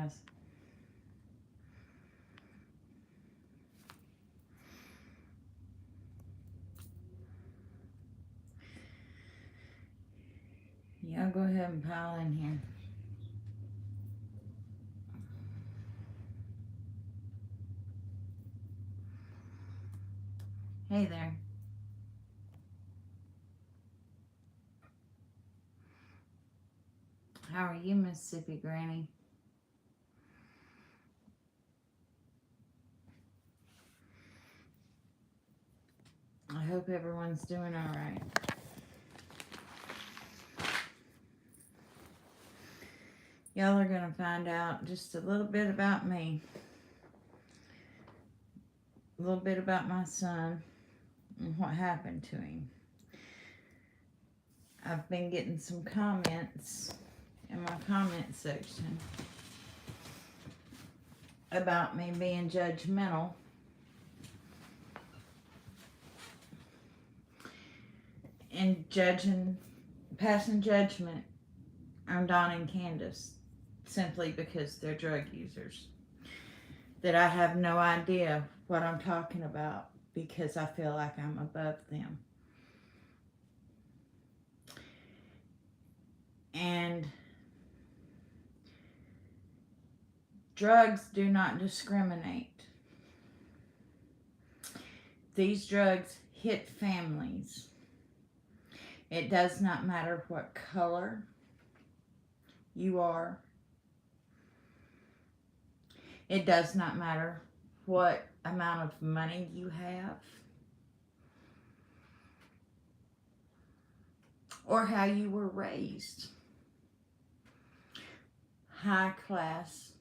guys. Y'all go ahead and pile in here. Hey there. How are you, Mississippi Granny? I hope everyone's doing all right. Y'all are going to find out just a little bit about me, a little bit about my son and what happened to him. I've been getting some comments in my comment section about me being judgmental and passing judgment on Don and Candace simply because they're drug users. That I have no idea what I'm talking about because I feel like I'm above them. And drugs do not discriminate. These drugs hit families. It does not matter what color you are. It does not matter what amount of money you have or how you were raised. High class,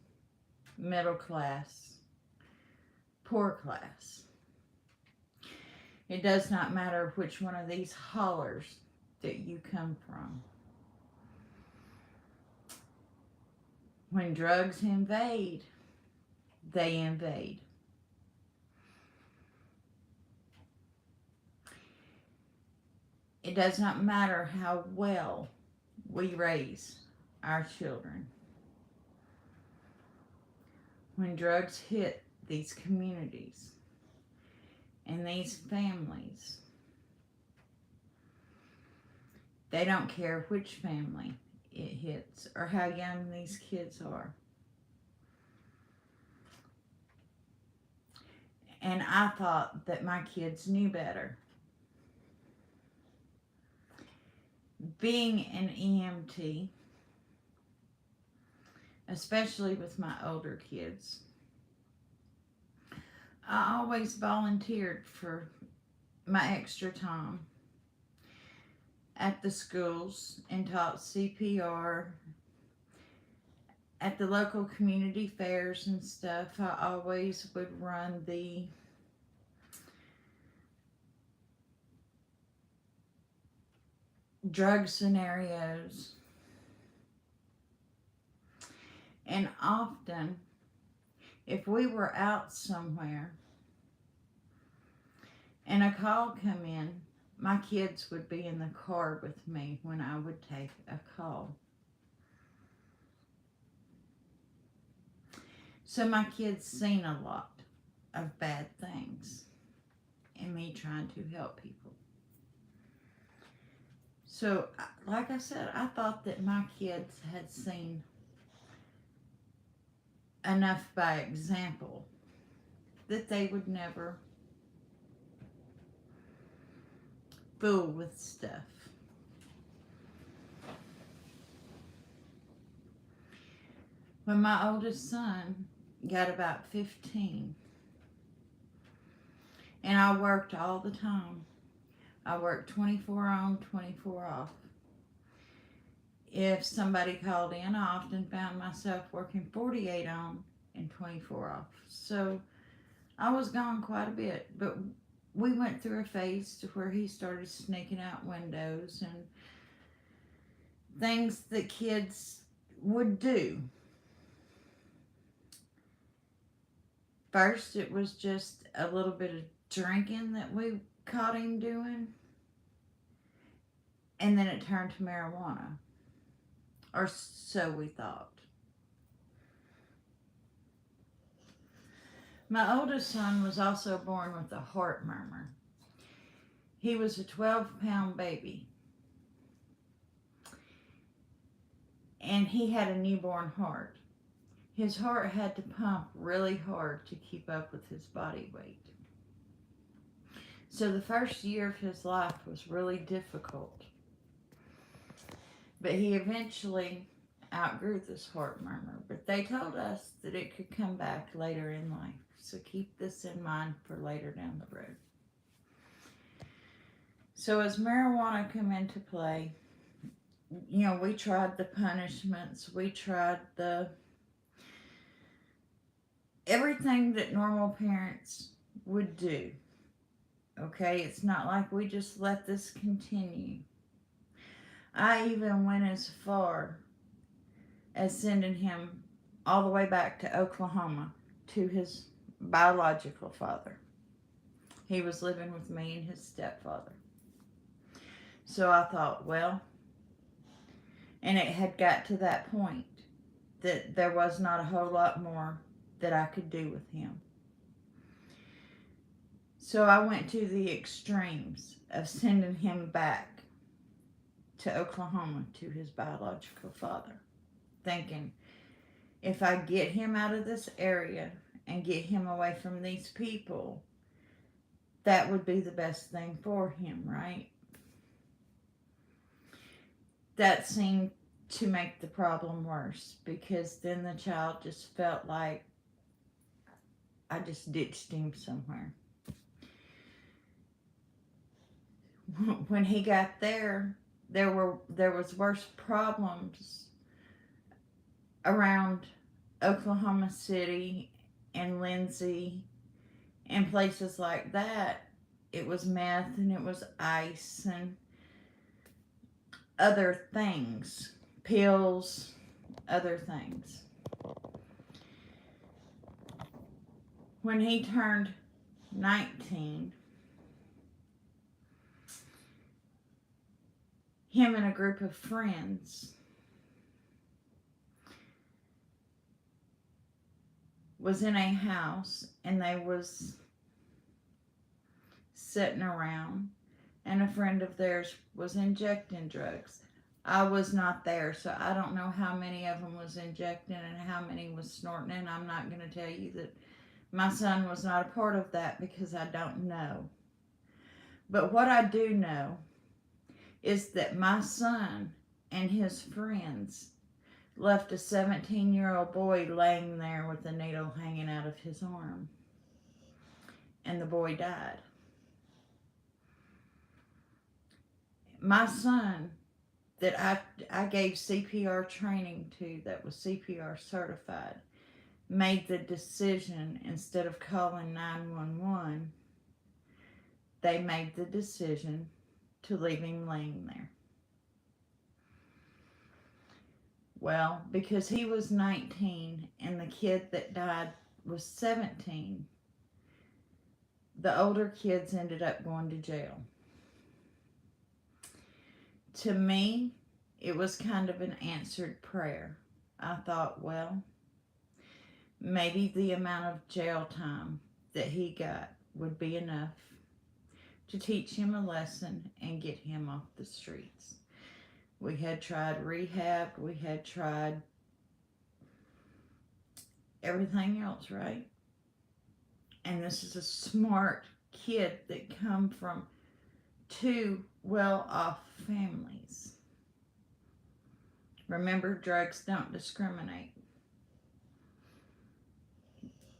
middle class, poor class. It does not matter which one of these hollers that you come from. When drugs invade, they invade. It does not matter how well we raise our children. When drugs hit these communities and these families, they don't care which family it hits or how young these kids are. And I thought that my kids knew better. Being an EMT, especially with my older kids, I always volunteered for my extra time at the schools and taught CPR at the local community fairs and stuff. I always would run the drug scenarios. And often, if we were out somewhere and a call come in, my kids would be in the car with me when I would take a call. So my kids seen a lot of bad things in me trying to help people. So, like I said, I thought that my kids had seen enough by example that they would never fool with stuff. When my oldest son got about 15, and I worked all the time. I worked 24 on, 24 off. If somebody called in, I often found myself working 48 on and 24 off. So I was gone quite a bit, but we went through a phase to where he started sneaking out windows and things that kids would do. First, it was just a little bit of drinking that we caught him doing, and then it turned to marijuana, or so we thought. My oldest son was also born with a heart murmur. He was a 12-pound baby, and he had a newborn heart. His heart had to pump really hard to keep up with his body weight. So the first year of his life was really difficult. But he eventually outgrew this heart murmur. But they told us that it could come back later in life. So keep this in mind for later down the road. So as marijuana come into play, we tried the punishments. We tried everything that normal parents would do. Okay, it's not like we just let this continue. I even went as far as sending him all the way back to Oklahoma to his biological father. He was living with me and his stepfather. So I thought, well, and it had got to that point that there was not a whole lot more that I could do with him. So I went to the extremes of sending him back to Oklahoma to his biological father, thinking, if I get him out of this area and get him away from these people, that would be the best thing for him, right? That seemed to make the problem worse, because then the child just felt like I just ditched him somewhere. When he got there was worse problems around Oklahoma City and Lindsay and places like that. It was meth and it was ice and other things, pills, other things. When he turned 19, him and a group of friends was in a house, and they was sitting around, and a friend of theirs was injecting drugs. I was not there, so I don't know how many of them was injecting and how many was snorting, and I'm not going to tell you that my son was not a part of that because I don't know. But what I do know is that my son and his friends left a 17-year-old boy laying there with a needle hanging out of his arm. And the boy died. My son that I gave CPR training to, that was CPR certified, made the decision, instead of calling 911, they made the decision to leave him laying there. Well, because he was 19 and the kid that died was 17, the older kids ended up going to jail. To me, it was kind of an answered prayer. I thought, well, maybe the amount of jail time that he got would be enough to teach him a lesson and get him off the streets. We had tried rehab, we had tried everything else, right? And this is a smart kid that come from two well-off families. Remember, drugs don't discriminate.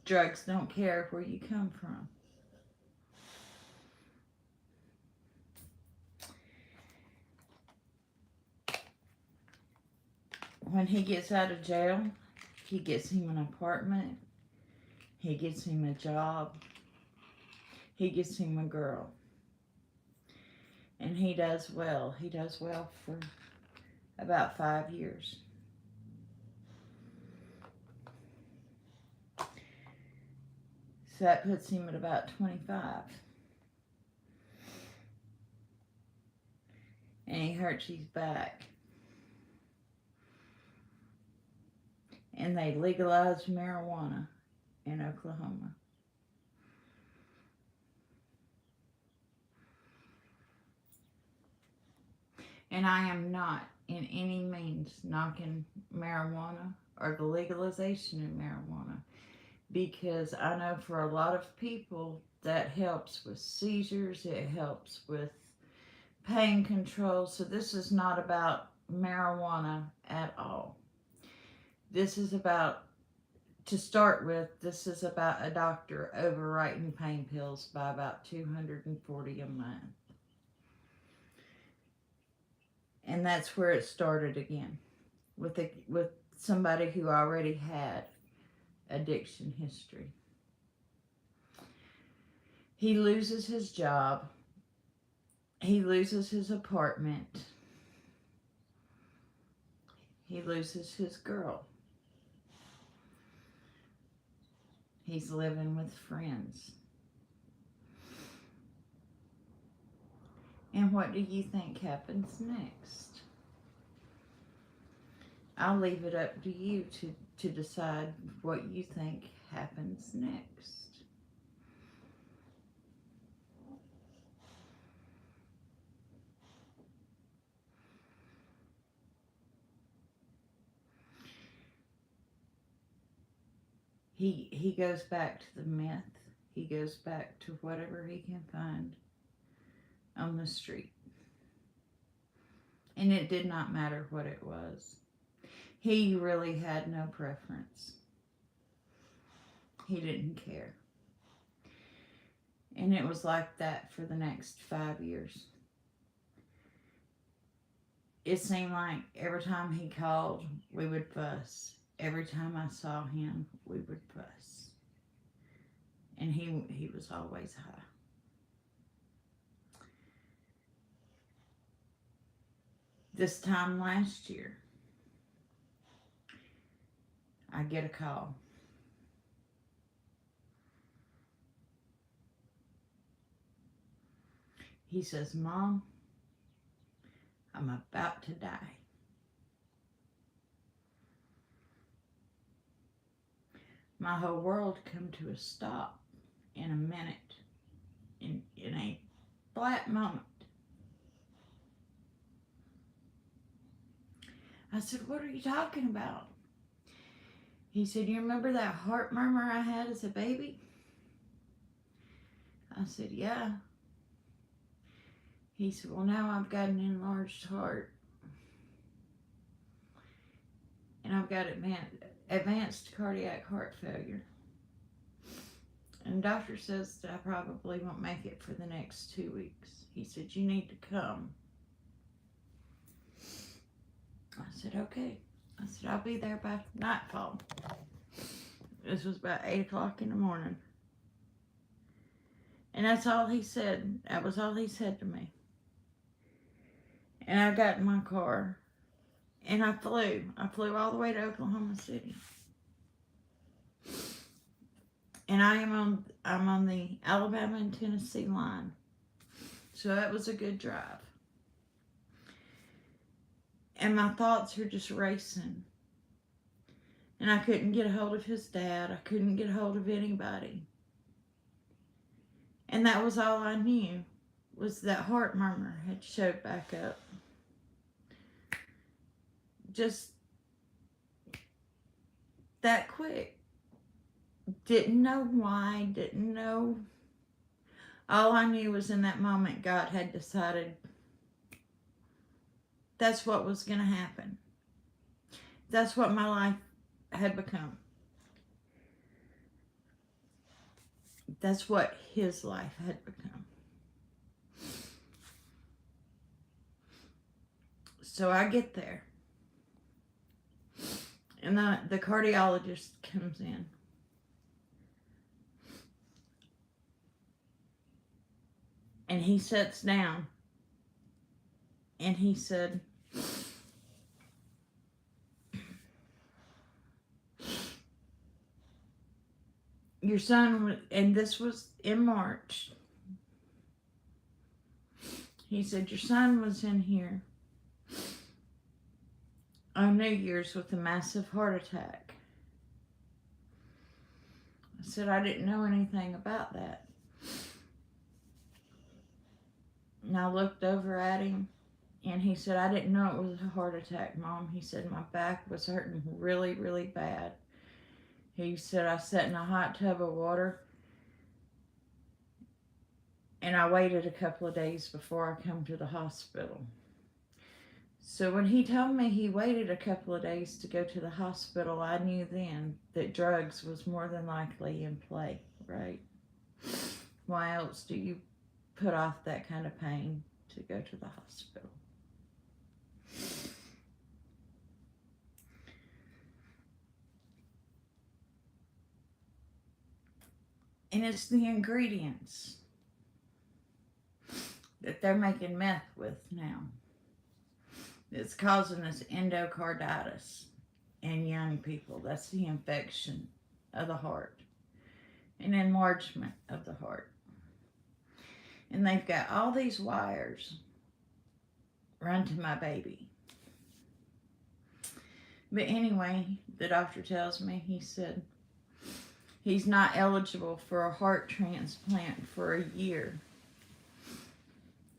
Drugs don't care where you come from. When he gets out of jail, he gets him an apartment, he gets him a job, he gets him a girl. And he does well. He does well for about 5 years. So that puts him at about 25. And he hurts his back. And they legalized marijuana in Oklahoma. And I am not in any means knocking marijuana or the legalization of marijuana, because I know for a lot of people that helps with seizures, it helps with pain control. So this is not about marijuana at all. This is about, to start with, this is about a doctor overwriting pain pills by about 240 a month. And that's where it started again, with somebody who already had addiction history. He loses his job. He loses his apartment. He loses his girl. He's living with friends. And what do you think happens next? I'll leave it up to you to decide what you think happens next. He goes back to the meth. He goes back to whatever he can find on the street. And it did not matter what it was. He really had no preference. He didn't care. And it was like that for the next 5 years. It seemed like every time he called, we would fuss. Every time I saw him, we would fuss. And he was always high. This time last year, I get a call. He says, "Mom, I'm about to die." My whole world come to a stop in a minute, in a flat moment. I said, "What are you talking about?" He said, "You remember that heart murmur I had as a baby?" I said, "Yeah." He said, "Well, now I've got an enlarged heart. And I've got advanced cardiac heart failure. And the doctor says that I probably won't make it for the next 2 weeks." He said, "You need to come." I said, "Okay." I said, "I'll be there by nightfall." This was about 8 o'clock in the morning. And that's all he said. That was all he said to me. And I got in my car and I flew. I flew all the way to Oklahoma City. And I'm on the Alabama and Tennessee line. So that was a good drive. And my thoughts were just racing. And I couldn't get a hold of his dad. I couldn't get a hold of anybody. And that was all I knew, was that heart murmur had showed back up. Just that quick. Didn't know why, didn't know. All I knew was in that moment God had decided that's what was going to happen. That's what my life had become. That's what his life had become. So I get there. And the cardiologist comes in. And he sits down. And he said, "Your son," and this was in March. He said, "Your son was in here on New Year's with a massive heart attack." I said, "I didn't know anything about that." And I looked over at him. And he said, I didn't know it was a heart attack, Mom. He said, my back was hurting really, really bad. He said, I sat in a hot tub of water and I waited a couple of days before I come to the hospital. So when he told me he waited a couple of days to go to the hospital, I knew then that drugs was more than likely in play, right? Why else do you put off that kind of pain to go to the hospital? And it's the ingredients that they're making meth with now. It's causing this endocarditis in young people. That's the infection of the heart, an enlargement of the heart. And they've got all these wires run to my baby. But anyway, the doctor tells me, he said, he's not eligible for a heart transplant for a year.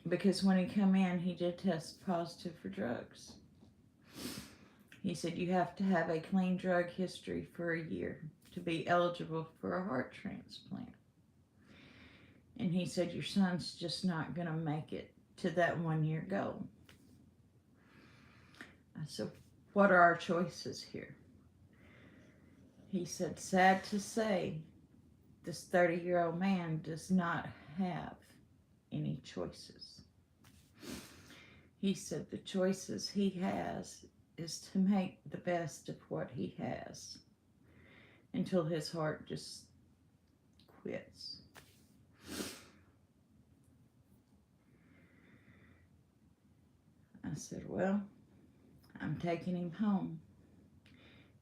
Because when he come in, he did test positive for drugs. He said, you have to have a clean drug history for a year to be eligible for a heart transplant. And he said, your son's just not going to make it to that 1 year goal. I said, what are our choices here? He said, sad to say, this 30-year-old man does not have any choices. He said the choices he has is to make the best of what he has until his heart just quits. I said, well, I'm taking him home.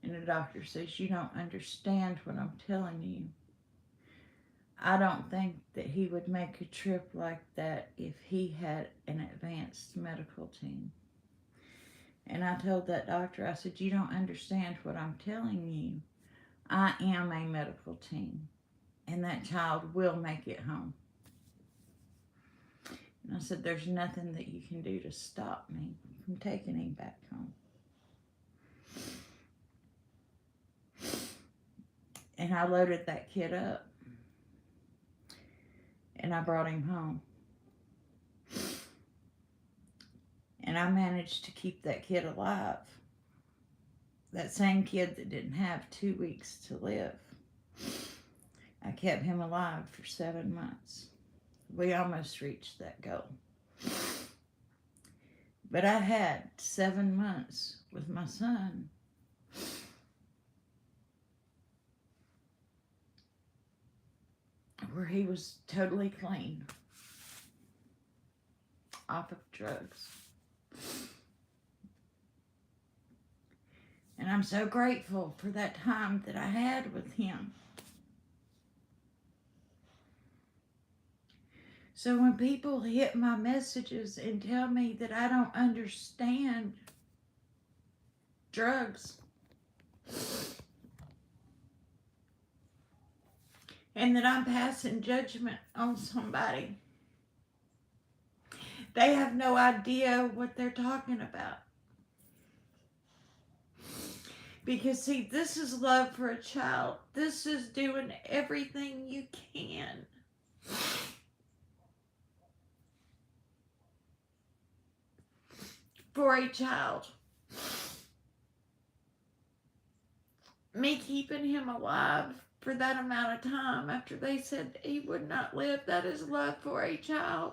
And the doctor says, you don't understand what I'm telling you. I don't think that he would make a trip like that if he had an advanced medical team. And I told that doctor, I said, you don't understand what I'm telling you. I am a medical team, and that child will make it home. And I said, there's nothing that you can do to stop me from taking him back home. And I loaded that kid up. And I brought him home. And I managed to keep that kid alive. That same kid that didn't have 2 weeks to live. I kept him alive for 7 months. We almost reached that goal. But I had 7 months with my son where he was totally clean off of drugs. And I'm so grateful for that time that I had with him. So when people hit my messages and tell me that I don't understand drugs and that I'm passing judgment on somebody, they have no idea what they're talking about. Because, see, this is love for a child. This is doing everything you can for a child. Me keeping him alive for that amount of time after they said he would not live, that is love for a child.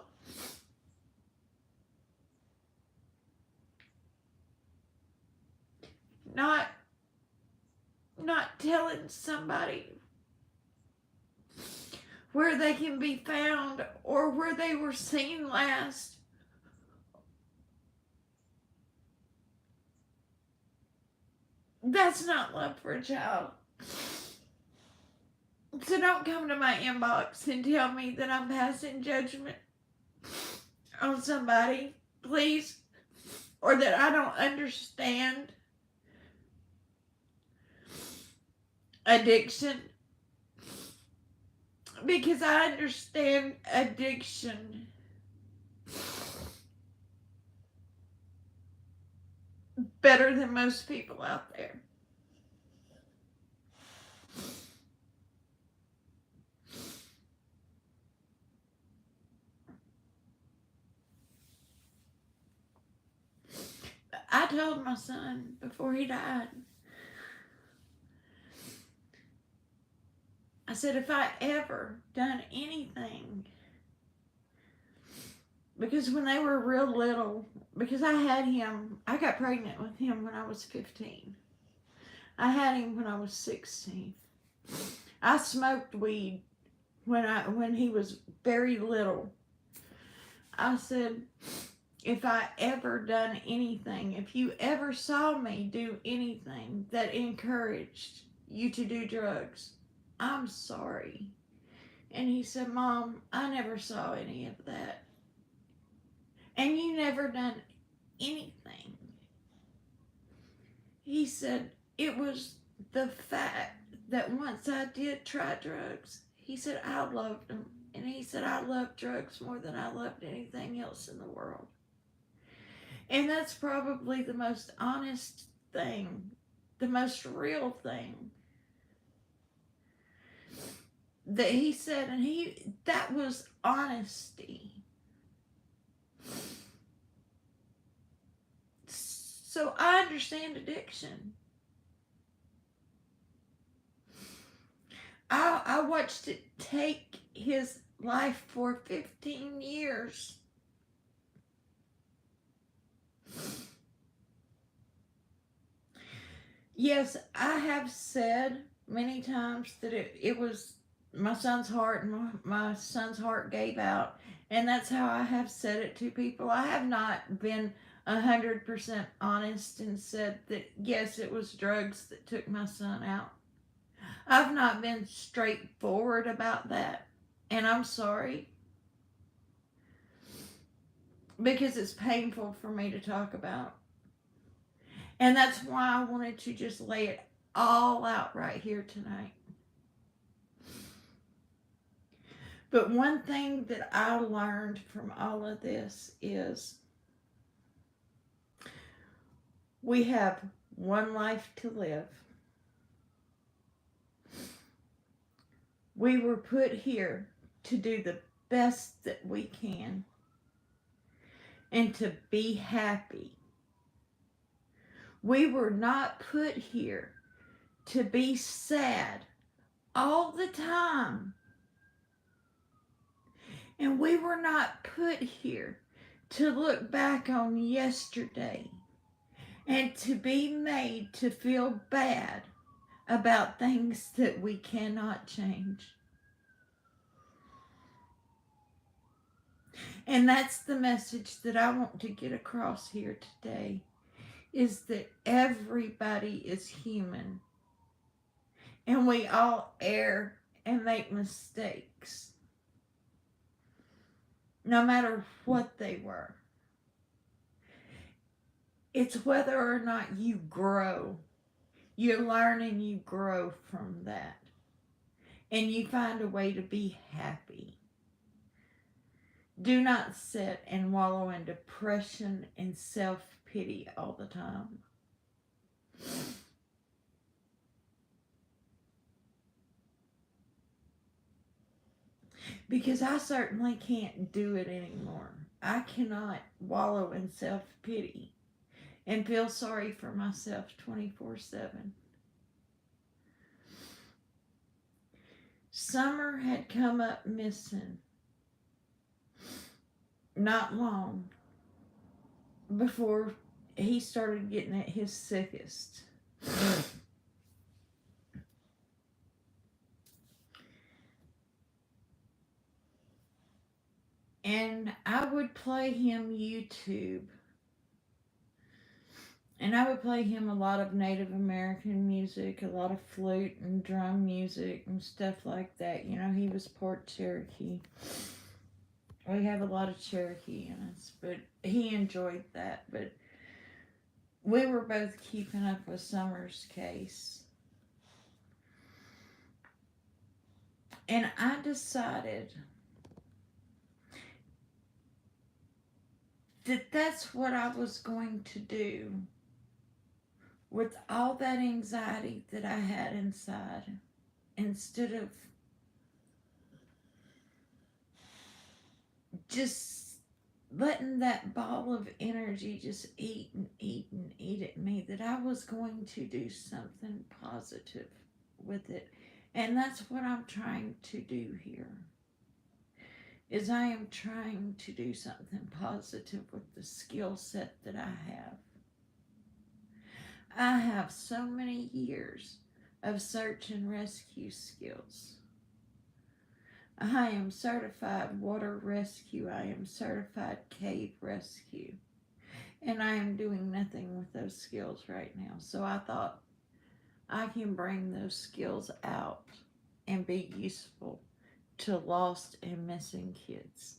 Not telling somebody where they can be found or where they were seen last. That's not love for a child. So don't come to my inbox and tell me that I'm passing judgment on somebody, please, or that I don't understand addiction, because I understand addiction. better than most people out there. I told my son before he died, I said, if I ever done anything, because when they were real little, because I had him, I got pregnant with him when I was 15. I had him when I was 16. I smoked weed when he was very little. I said, if I ever done anything, if you ever saw me do anything that encouraged you to do drugs, I'm sorry. And he said, Mom, I never saw any of that. And you never done anything. He said, it was the fact that once I did try drugs, he said, I loved them. And he said, I loved drugs more than I loved anything else in the world. And that's probably the most honest thing, the most real thing that he said. And that was honesty. So I understand addiction. I watched it take his life for 15 years. Yes, I have said many times that it was my son's heart, and my son's heart gave out. And that's how I have said it to people. I have not been 100% honest and said that, yes, it was drugs that took my son out. I've not been straightforward about that. And I'm sorry. Because it's painful for me to talk about. And that's why I wanted to just lay it all out right here tonight. But one thing that I learned from all of this is we have one life to live. We were put here to do the best that we can and to be happy. We were not put here to be sad all the time. And we were not put here to look back on yesterday and to be made to feel bad about things that we cannot change. And that's the message that I want to get across here today, is that everybody is human. And we all err and make mistakes. No matter what they were. It's whether or not you grow. You learn and you grow from that. And you find a way to be happy. Do not sit and wallow in depression and self-pity all the time. Because I certainly can't do it anymore. I cannot wallow in self-pity and feel sorry for myself 24/7. Summer had come up missing not long before he started getting at his sickest. And I would play him YouTube. And I would play him a lot of Native American music, a lot of flute and drum music and stuff like that. You know, he was part Cherokee. We have a lot of Cherokee in us, but he enjoyed that. But we were both keeping up with Summer's case. And I decided that that's what I was going to do with all that anxiety that I had inside, instead of just letting that ball of energy just eat and eat and eat at me, that I was going to do something positive with it. And that's what I'm trying to do here. Is I am trying to do something positive with the skill set that I have. I have so many years of search and rescue skills. I am certified water rescue. I am certified cave rescue. And I am doing nothing with those skills right now. So I thought I can bring those skills out and be useful to lost and missing kids.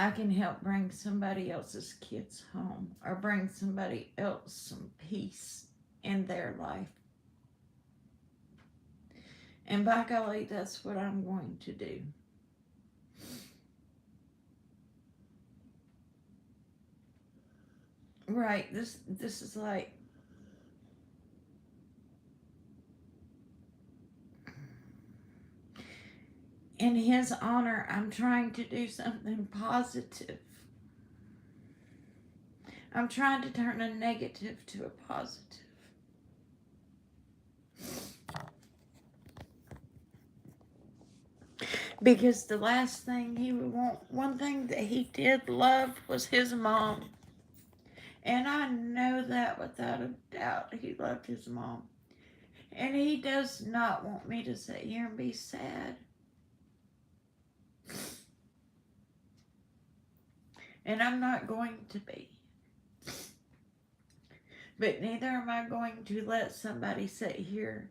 I can help bring somebody else's kids home, or bring somebody else some peace in their life. And by golly, that's what I'm going to do. Right, this is like, in his honor, I'm trying to do something positive. I'm trying to turn a negative to a positive. Because the last thing he would want, one thing that he did love was his mom. And I know that without a doubt, he loved his mom. And he does not want me to sit here and be sad. And I'm not going to be. But neither am I going to let somebody sit here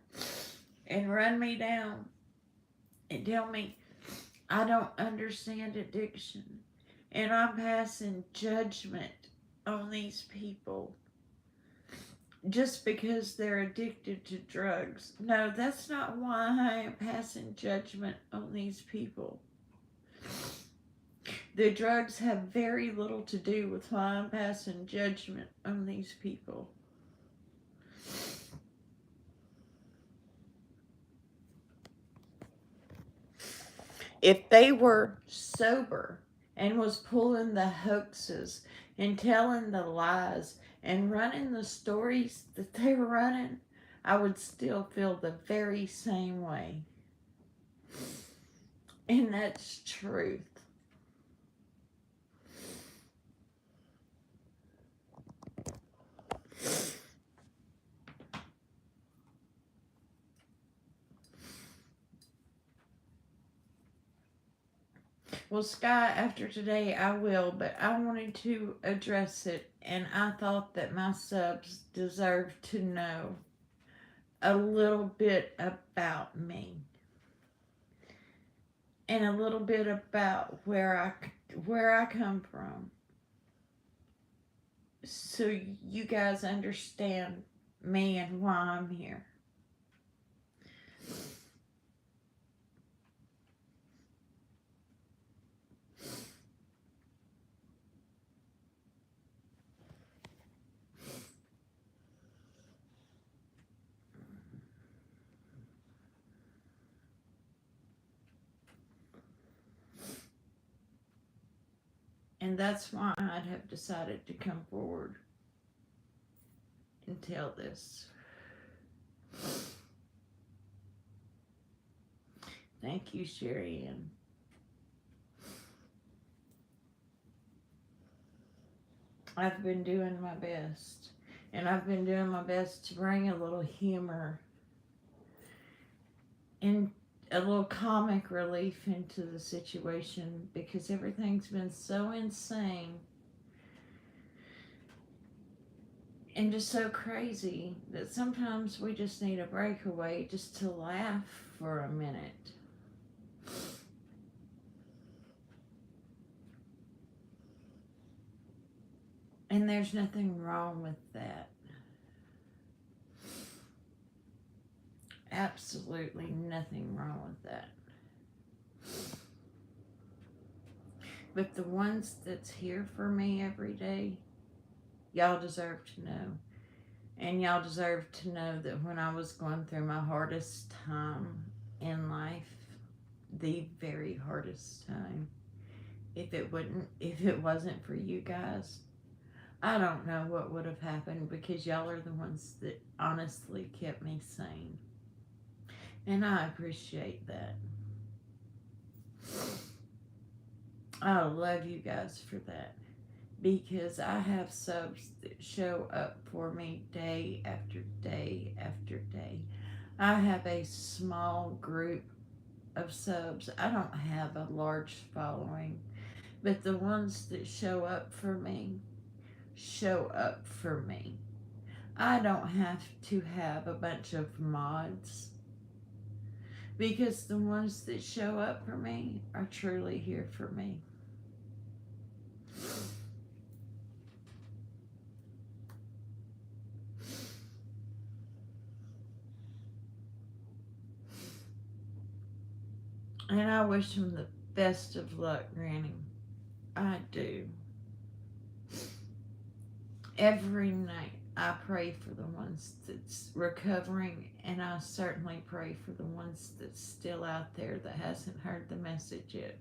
and run me down and tell me I don't understand addiction. And I'm passing judgment on these people just because they're addicted to drugs. No, that's not why I am passing judgment on these people. The drugs have very little to do with why I'm passing judgment on these people. If they were sober and was pulling the hoaxes and telling the lies and running the stories that they were running, I would still feel the very same way. And that's truth. Well, Sky, after today I will, but I wanted to address it, and I thought that my subs deserved to know a little bit about me and a little bit about where I come from, so you guys understand me and why I'm here. And that's why I'd have decided to come forward and tell this. Thank you, Sherry Ann. I've been doing my best. And I've been doing my best to bring a little humor and a little comic relief into the situation, because everything's been so insane and just so crazy that sometimes we just need a breakaway just to laugh for a minute. And there's nothing wrong with that. absolutely nothing wrong with that. But the ones that's here for me every day, y'all deserve to know. And y'all deserve to know that when I was going through my hardest time in life, the very hardest time, if it wasn't for you guys, I don't know what would have happened, because y'all are the ones that honestly kept me sane. And I appreciate that. I love you guys for that, because I have subs that show up for me day after day after day. I have a small group of subs. I don't have a large following, but the ones that show up for me show up for me. I don't have to have a bunch of mods, because the ones that show up for me are truly here for me. And I wish them the best of luck, Granny. I do. Every night I pray for the ones that's recovering, and I certainly pray for the ones that's still out there that hasn't heard the message yet.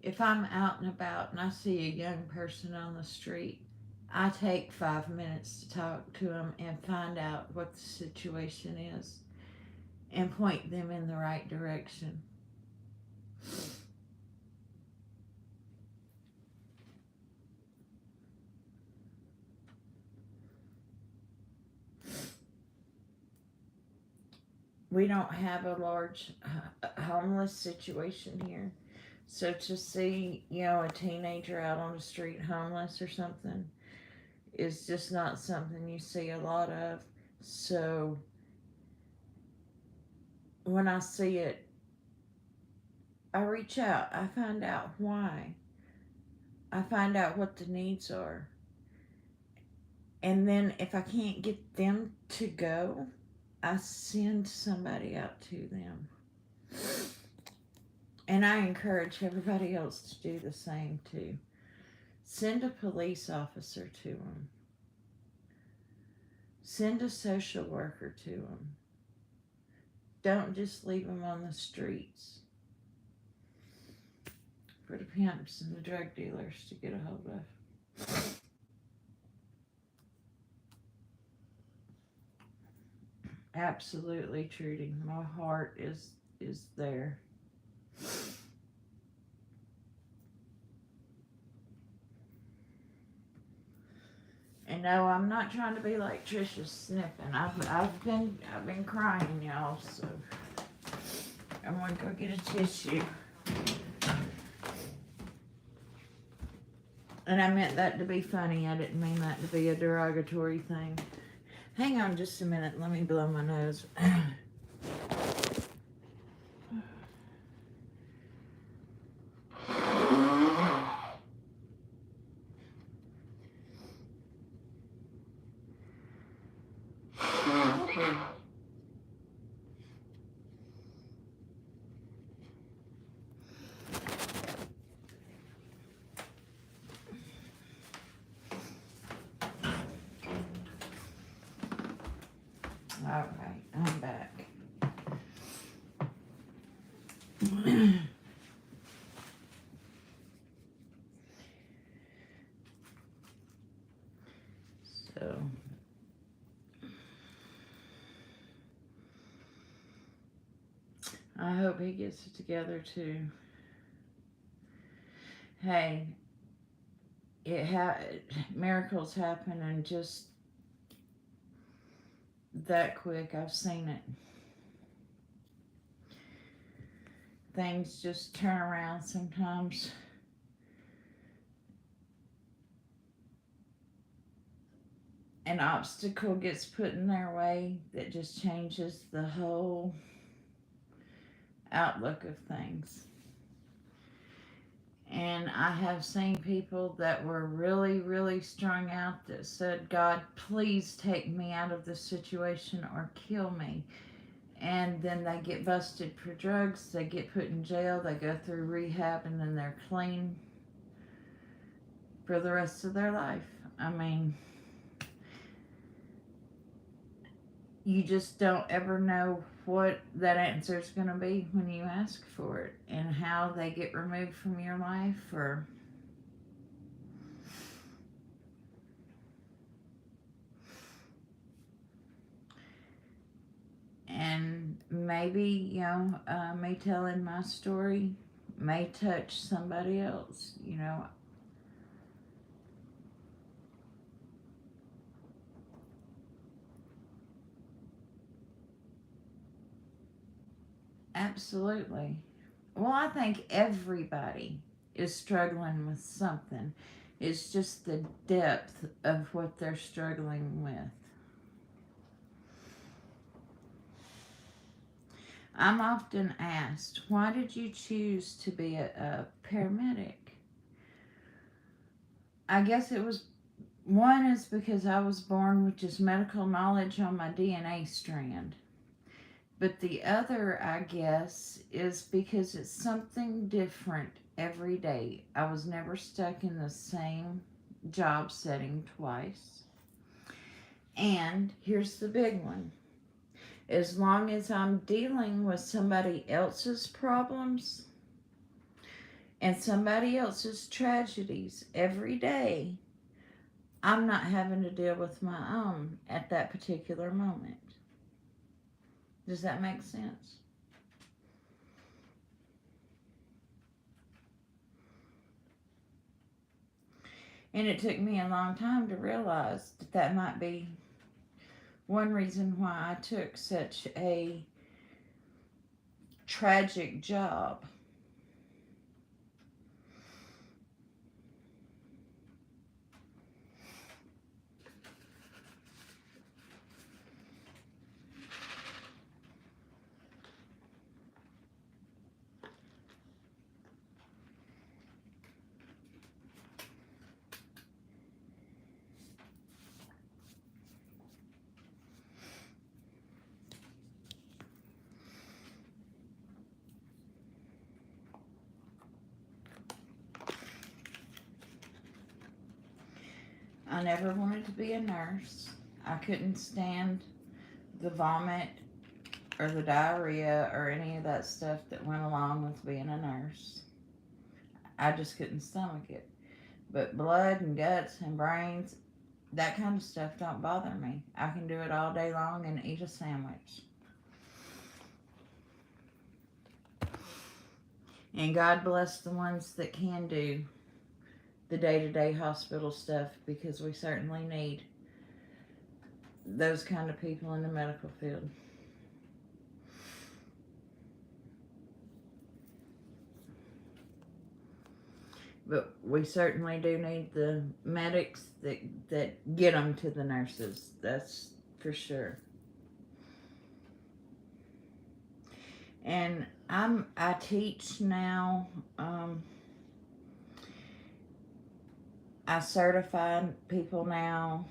If I'm out and about and I see a young person on the street, I take 5 minutes to talk to them and find out what the situation is and point them in the right direction. We don't have a large homeless situation here. So to see, a teenager out on the street homeless or something is just not something you see a lot of. So when I see it, I reach out. I find out why. I find out what the needs are. And then if I can't get them to go, I send somebody out to them. And I encourage everybody else to do the same too. Send a police officer to them. Send a social worker to them. Don't just leave them on the streets for the pimps and the drug dealers to get a hold of. Absolutely, Trudy. My heart is there. And no, I'm not trying to be like Trisha sniffing. I've been crying, y'all. So I'm gonna go get a tissue. And I meant that to be funny. I didn't mean that to be a derogatory thing. Hang on just a minute. Let me blow my nose. Alright, I'm back. So I hope he gets it together too. Hey, miracles happen, and just that quick. I've seen it. Things just turn around sometimes. An obstacle gets put in their way that just changes the whole outlook of things. And I have seen people that were really, really strung out that said, God, please take me out of this situation or kill me. And then they get busted for drugs, they get put in jail, they go through rehab, and then they're clean for the rest of their life. I mean, you just don't ever know what that answer is going to be when you ask for it, and how they get removed from your life, or and maybe, me telling my story may touch somebody else. Absolutely. Well, I think everybody is struggling with something. It's just the depth of what they're struggling with. I'm often asked, why did you choose to be a paramedic? I guess it was, one is because I was born with just medical knowledge on my DNA strand. But the other, I guess, is because it's something different every day. I was never stuck in the same job setting twice. And here's the big one, as long as I'm dealing with somebody else's problems and somebody else's tragedies every day, I'm not having to deal with my own at that particular moment. Does that make sense? And it took me a long time to realize that that might be one reason why I took such a tragic job. I never wanted to be a nurse. I couldn't stand the vomit or the diarrhea or any of that stuff that went along with being a nurse. I just couldn't stomach it. But blood and guts and brains, that kind of stuff don't bother me. I can do it all day long and eat a sandwich. And God bless the ones that can do the day-to-day hospital stuff, because we certainly need those kind of people in the medical field. But we certainly do need the medics that get them to the nurses. That's for sure. And I teach now. I certify people now.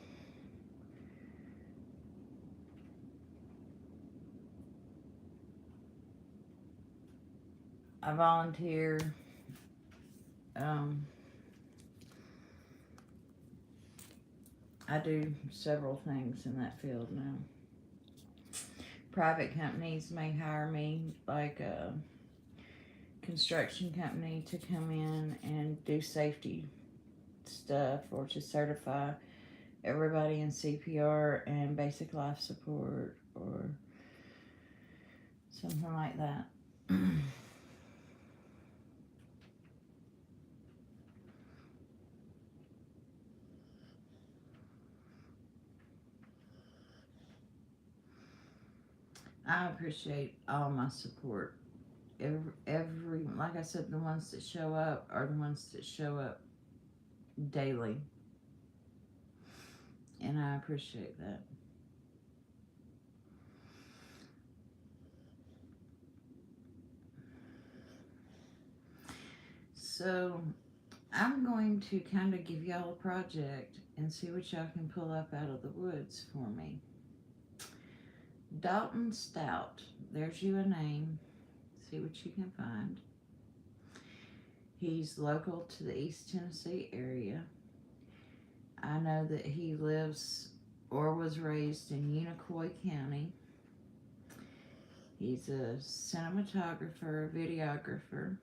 I volunteer. Um, I do several things in that field now. Private companies may hire me, like a construction company, to come in and do safety stuff, or to certify everybody in CPR and basic life support, or something like that. I appreciate all my support. Every, like I said, the ones that show up are the ones that show up daily, and I appreciate that. So I'm going to kind of give y'all a project and see what y'all can pull up out of the woods for me. Dalton Stout. There's you a name. See what you can find. He's local to the East Tennessee area. I know that he lives or was raised in Unicoi County. He's a cinematographer, videographer.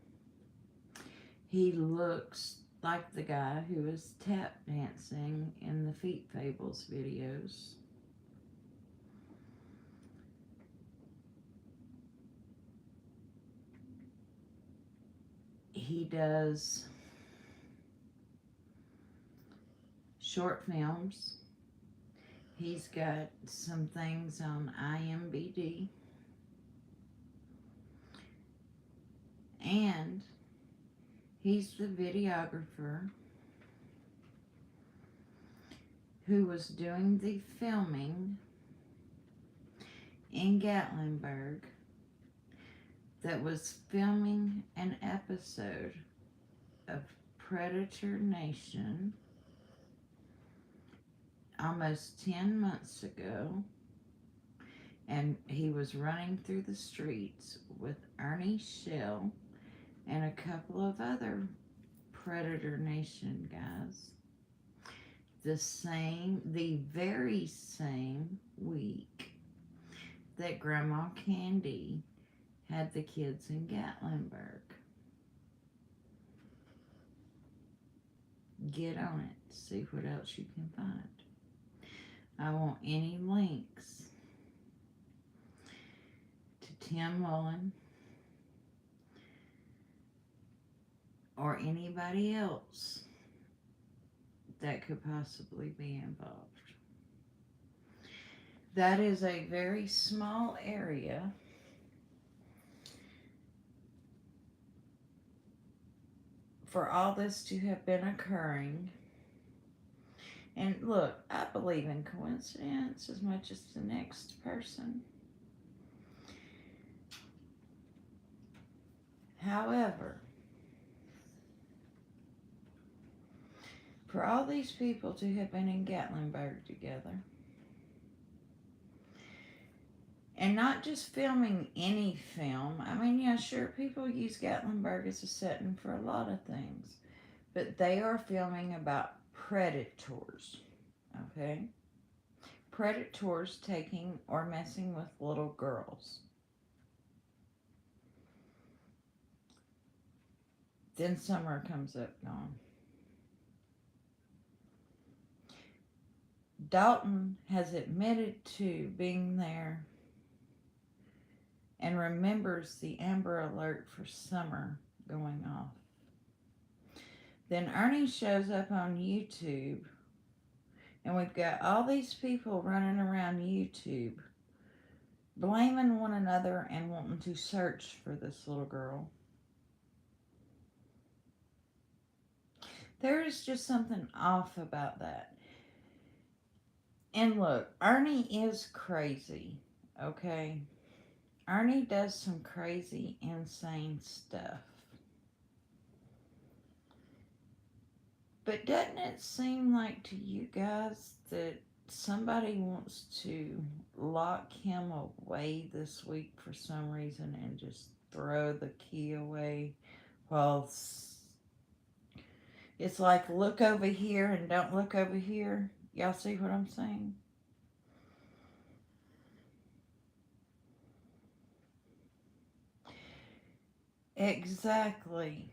He looks like the guy who was tap dancing in the Feet Fables videos. He does short films. He's got some things on IMDb. And he's the videographer who was doing the filming in Gatlinburg that was filming an episode of Predator Nation almost 10 months ago, and he was running through the streets with Ernie Shell and a couple of other Predator Nation guys the very same week that Grandma Candy had the kids in Gatlinburg. Get on it. See what else you can find. I want any links to Tim Mullen or anybody else that could possibly be involved. That is a very small area. For all this to have been occurring. And look, I believe in coincidence as much as the next person. However, for all these people to have been in Gatlinburg together, and not just filming any film. I mean, yeah, sure, people use Gatlinburg as a setting for a lot of things, but they are filming about predators, okay? Predators taking or messing with little girls. Then summer comes up gone. Dalton has admitted to being there and remembers the Amber Alert for summer going off. Then Ernie shows up on YouTube, and we've got all these people running around YouTube blaming one another and wanting to search for this little girl. There is just something off about that. And look, Ernie is crazy, okay? Ernie does some crazy, insane stuff. But doesn't it seem like to you guys that somebody wants to lock him away this week for some reason and just throw the key away while it's like look over here and don't look over here? Y'all see what I'm saying? Exactly.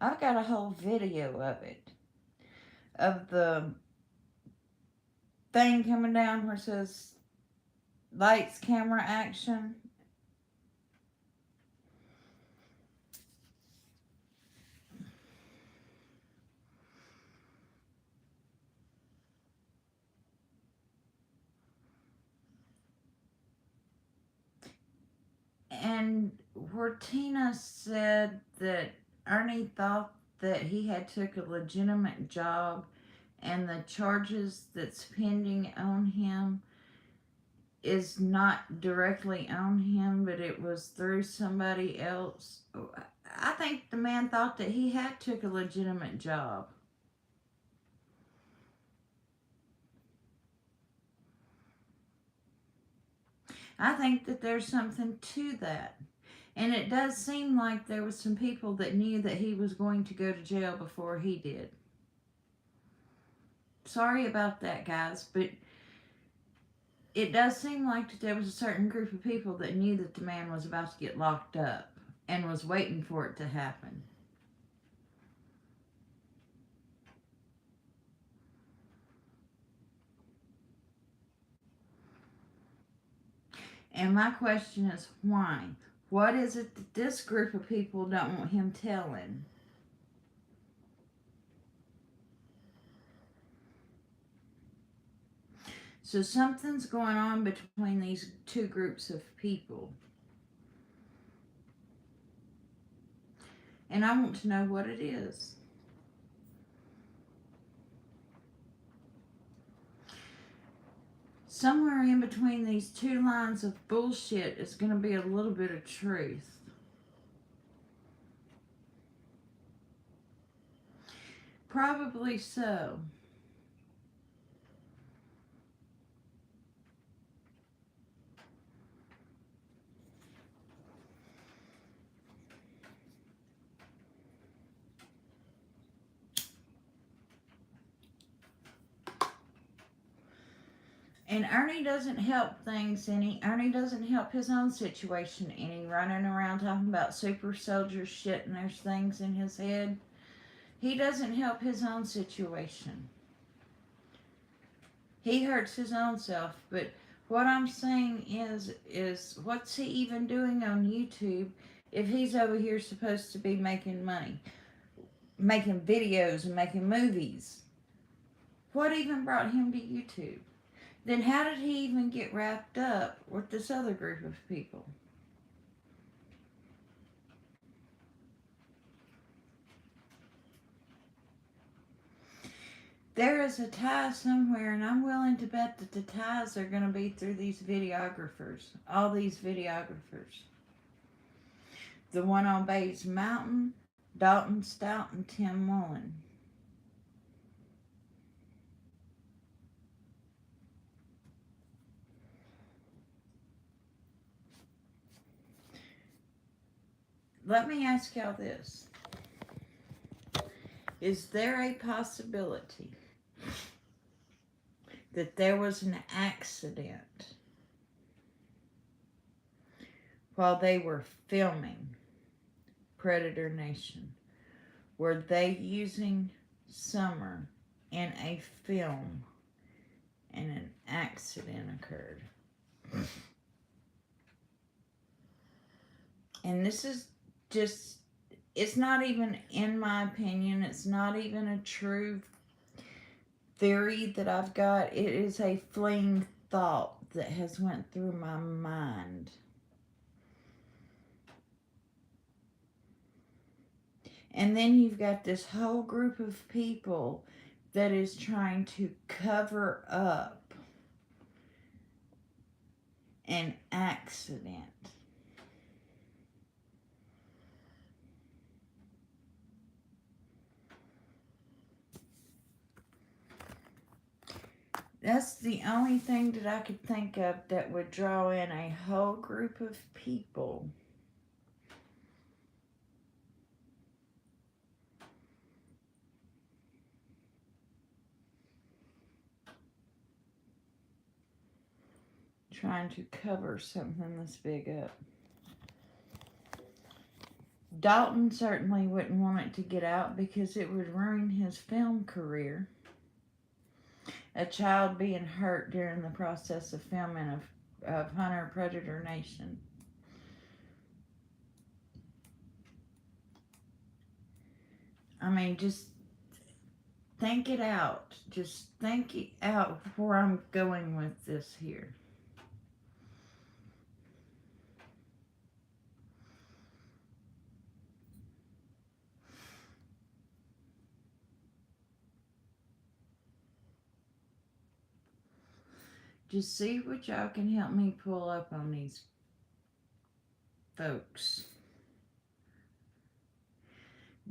I've got a whole video of it. Of the thing coming down where it says lights, camera, action. And where Tina said that Ernie thought that he had took a legitimate job and the charges that's pending on him is not directly on him, but it was through somebody else. I think the man thought that he had took a legitimate job. I think that there's something to that. And it does seem like there was some people that knew that he was going to go to jail before he did. Sorry about that, guys, but it does seem like there was a certain group of people that knew that the man was about to get locked up and was waiting for it to happen. And my question is, why? What is it that this group of people don't want him telling? So something's going on between these two groups of people. And I want to know what it is. Somewhere in between these two lines of bullshit is going to be a little bit of truth. Probably so. And Ernie doesn't help things any. Ernie doesn't help his own situation any. Running around talking about super soldier shit and there's things in his head. He doesn't help his own situation. He hurts his own self. But what I'm saying is what's he even doing on YouTube if he's over here supposed to be making money, making videos and making movies? What even brought him to YouTube? Then how did he even get wrapped up with this other group of people? There is a tie somewhere, and I'm willing to bet that the ties are going to be through these videographers. All these videographers. The one on Bates Mountain, Dalton Stout, and Tim Mullen. Let me ask y'all this. Is there a possibility that there was an accident while they were filming Predator Nation? Were they using Summer in a film and an accident occurred? And this is just, it's not even, in my opinion, it's not even a true theory that I've got. It is a fleeting thought that has went through my mind. And then you've got this whole group of people that is trying to cover up an accident. That's the only thing that I could think of that would draw in a whole group of people. Trying to cover something this big up. Dalton certainly wouldn't want it to get out because it would ruin his film career. A child being hurt during the process of filming of Hunter Predator Nation. I mean, just think it out. Just think it out where I'm going with this here. Just see what y'all can help me pull up on these folks.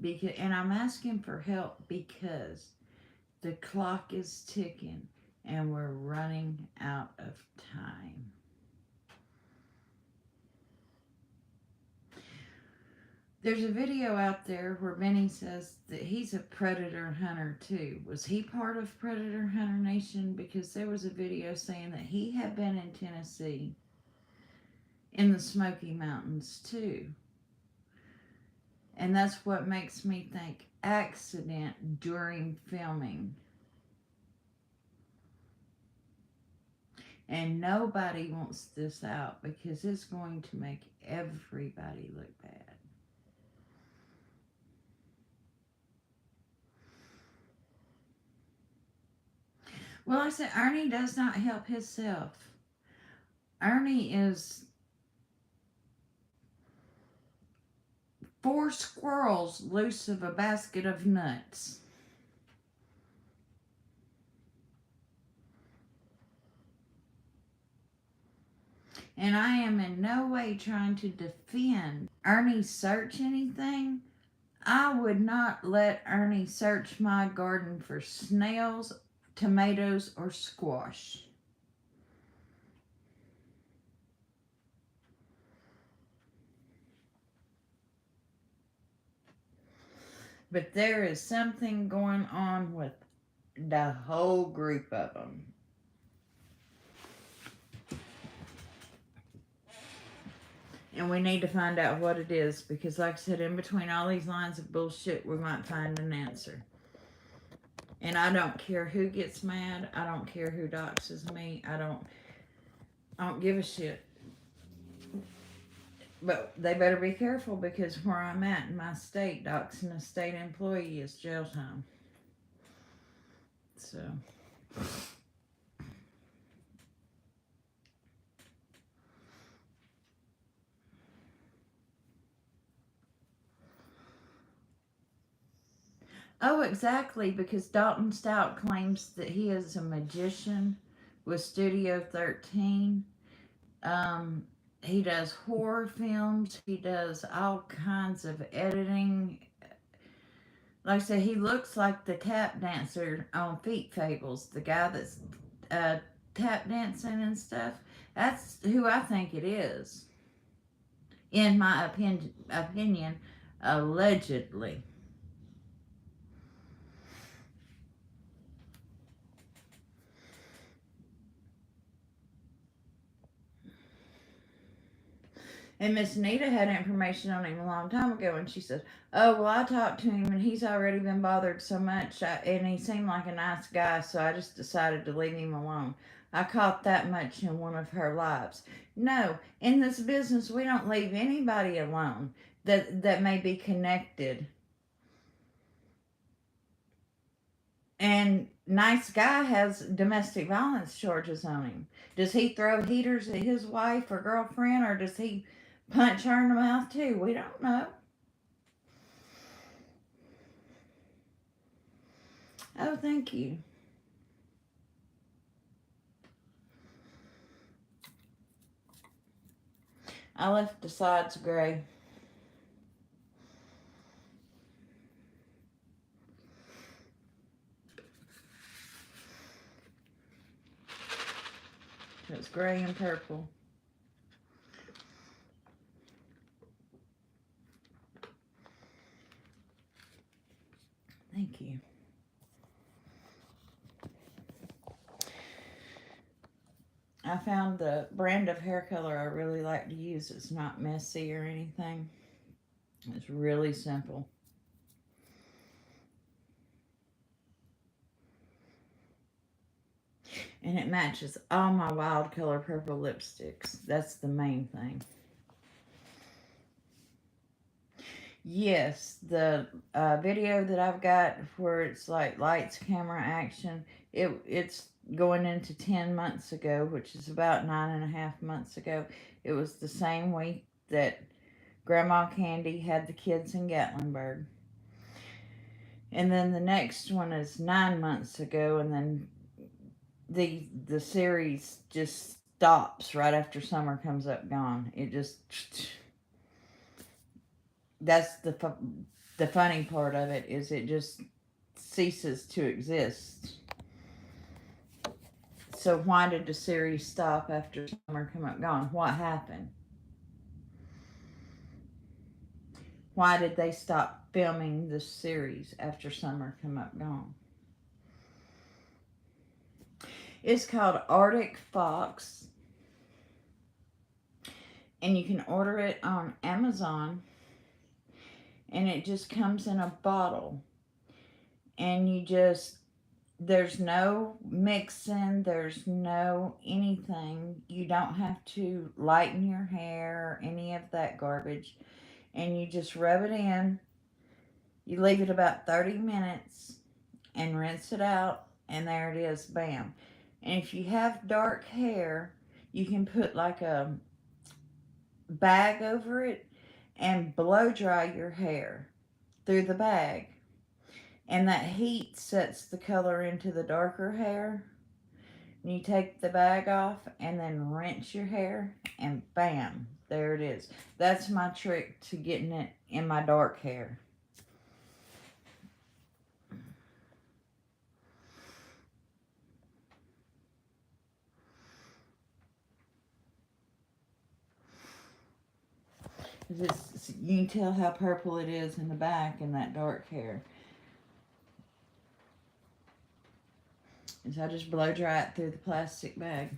And I'm asking for help because the clock is ticking and we're running out of time. There's a video out there where Benny says that he's a predator hunter too. Was he part of Predator Hunter Nation? Because there was a video saying that he had been in Tennessee in the Smoky Mountains too. And that's what makes me think accident during filming. And nobody wants this out because it's going to make everybody look bad. Well, I said Ernie does not help himself. Ernie is 4 squirrels loose of a basket of nuts. And I am in no way trying to defend Ernie search anything. I would not let Ernie search my garden for snails, tomatoes, or squash. But there is something going on with the whole group of them. And we need to find out what it is because, like I said, in between all these lines of bullshit, we might find an answer. And I don't care who gets mad. I don't care who doxes me. I don't give a shit. But they better be careful because where I'm at in my state, doxing a state employee is jail time. So. Oh, exactly, because Dalton Stout claims that he is a magician with Studio 13. He does horror films. He does all kinds of editing. Like I said, he looks like the tap dancer on Feet Fables, the guy that's tap dancing and stuff. That's who I think it is. In my opinion, allegedly. And Miss Nita had information on him a long time ago, and she said, "Oh, well, I talked to him, and he's already been bothered so much, and he seemed like a nice guy, so I just decided to leave him alone." I caught that much in one of her lives. No, in this business, we don't leave anybody alone that may be connected. And nice guy has domestic violence charges on him. Does he throw heaters at his wife or girlfriend, or does he punch her in the mouth too? We don't know. Oh, thank you. I left the sides gray. It's gray and purple. Thank you. I found the brand of hair color I really like to use. It's not messy or anything. It's really simple. And it matches all my wild color purple lipsticks. That's the main thing. Yes, the video that I've got where it's like lights, camera, action, it's going into 10 months ago, which is about 9.5 months ago. It was the same week that Grandma Candy had the kids in Gatlinburg. And then the next one is 9 months ago, and then the series just stops right after summer comes up gone. It just, that's the funny part of it, is it just ceases to exist. So why did the series stop after summer come up gone? What happened? Why did they stop filming the series after summer come up gone? It's called Arctic Fox, and you can order it on Amazon, and it just comes in a bottle, and you just, there's no mixing, there's no anything. You don't have to lighten your hair or any of that garbage, and you just rub it in. You leave it about 30 minutes and rinse it out, and there it is, bam. And if you have dark hair, you can put like a bag over it and blow dry your hair through the bag. And that heat sets the color into the darker hair. And you take the bag off and then rinse your hair, and bam, there it is. That's my trick to getting it in my dark hair. You can tell how purple it is in the back in that dark hair. And so I just blow dry it through the plastic bag.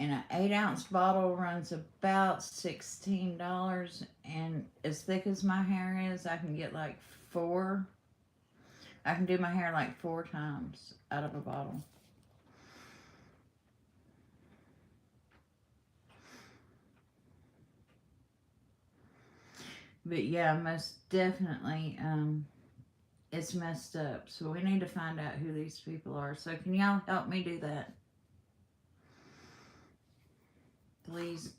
And an 8-ounce bottle runs about $16. And as thick as my hair is, I can get like 4. I can do my hair like 4 times out of a bottle. But yeah, most definitely, it's messed up. So we need to find out who these people are. So can y'all help me do that? Please.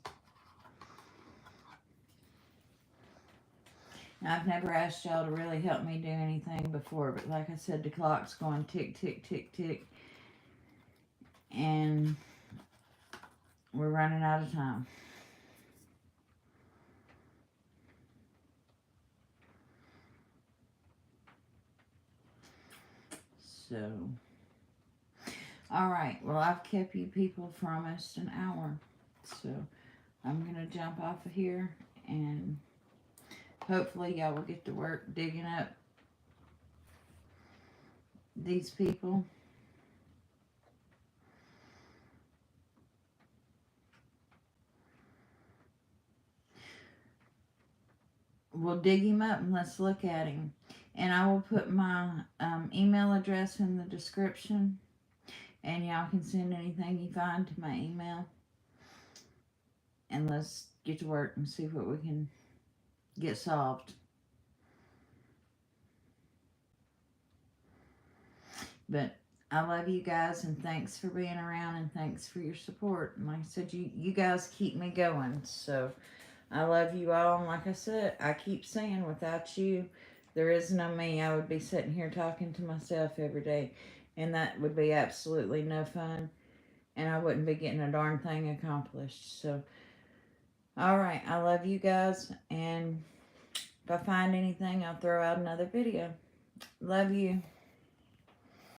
Now, I've never asked y'all to really help me do anything before, but like I said, the clock's going tick, tick, tick, tick. And we're running out of time. So, alright, well, I've kept you people for almost an hour. So, I'm going to jump off of here, and hopefully y'all will get to work digging up these people. We'll dig him up and let's look at him. And I will put my email address in the description. And y'all can send anything you find to my email. And let's get to work and see what we can get solved. But I love you guys, and thanks for being around, and thanks for your support. And like I said, you guys keep me going. So I love you all. And like I said, I keep saying, without you, there is no me. I would be sitting here talking to myself every day. And that would be absolutely no fun. And I wouldn't be getting a darn thing accomplished. So, alright, I love you guys. And if I find anything, I'll throw out another video. Love you.